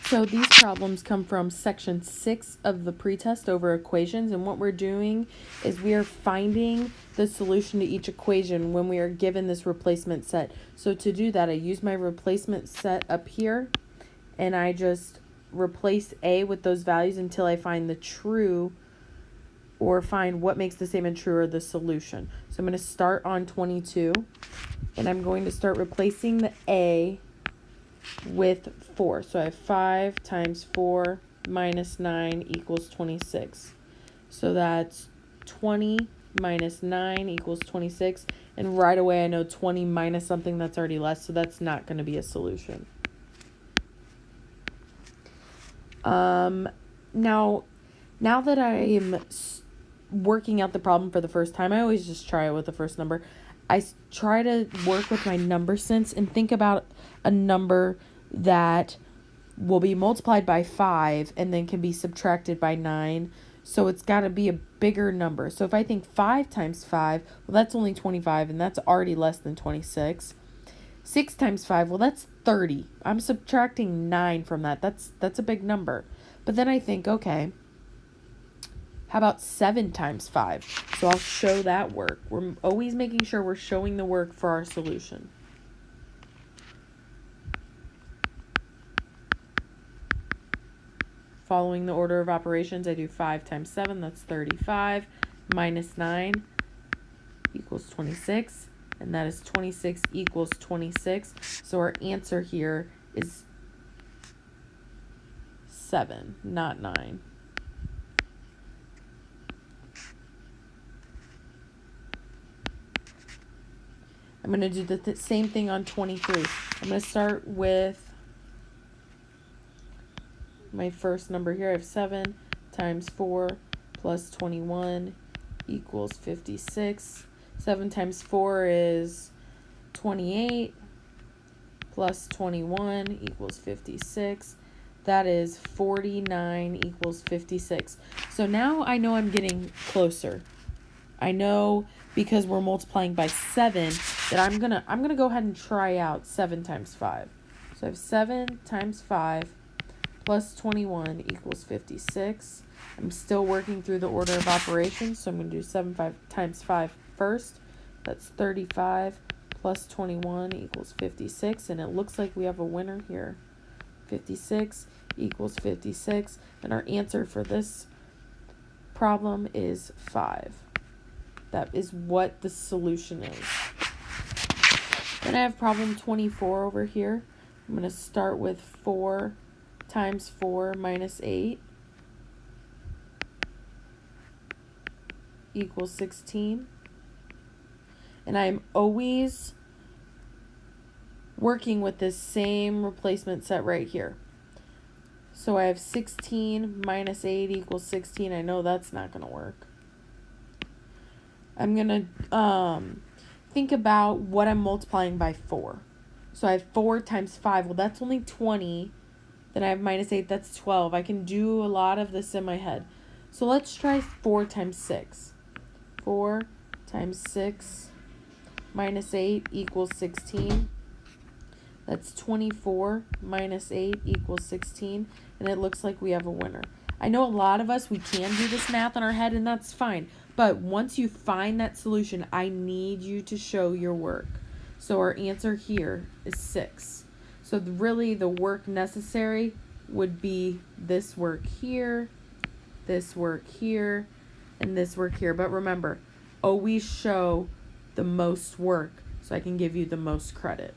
So these problems come from section 6 of the pretest over equations, and what we're doing is we are finding the solution to each equation when we are given this replacement set. So to do that, I use my replacement set up here, and I just replace A with those values until I find the true, or find what makes the statement true or the solution. So I'm going to start on 22, and I'm going to start replacing the A with 4. So I have 5 times 4 minus 9 equals 26. So that's 20 minus 9 equals 26. And right away I know 20 minus something that's already less, so that's not going to be a solution. Now that I am working out the problem for the first time, I always just try it with the first number. I try to work with my number sense and think about a number that will be multiplied by 5 and then can be subtracted by 9. So it's got to be a bigger number. So if I think 5 times 5, well, that's only 25, and that's already less than 26. 6 times 5, well, that's 30. I'm subtracting 9 from that. That's a big number. But then I think, okay, how about 7 times 5? So I'll show that work. We're always making sure we're showing the work for our solution. Following the order of operations, I do 5 times 7, that's 35, minus 9 equals 26, and that is 26 equals 26. So our answer here is 7, not 9. I'm going to do the same thing on 23. I'm going to start with my first number here. I have 7 times 4 plus 21 equals 56. 7 times 4 is 28 plus 21 equals 56. That is 49 equals 56. So now I know I'm getting closer. I know because we're multiplying by 7 that I'm gonna go ahead and try out 7 times 5. So I have 7 times 5 plus 21 equals 56. I'm still working through the order of operations, so I'm going to do 7 times 5 first. That's 35 plus 21 equals 56, and it looks like we have a winner here. 56 equals 56, and our answer for this problem is 5. That is what the solution is. Then I have problem 24 over here. I'm going to start with 4 times 4 minus 8 equals 16. And I'm always working with this same replacement set right here. So I have 16 minus 8 equals 16. I know that's not going to work. I'm going to think about what I'm multiplying by 4. So I have 4 times 5. Well, that's only 20. Then I have minus 8. That's 12. I can do a lot of this in my head. So let's try 4 times 6. 4 times 6 minus 8 equals 16. That's 24 minus 8 equals 16. And it looks like we have a winner. I know a lot of us, we can do this math in our head, and that's fine. But once you find that solution, I need you to show your work. So our answer here is 6. So really the work necessary would be this work here, this work here, and this work here. But remember, always show the most work so I can give you the most credit.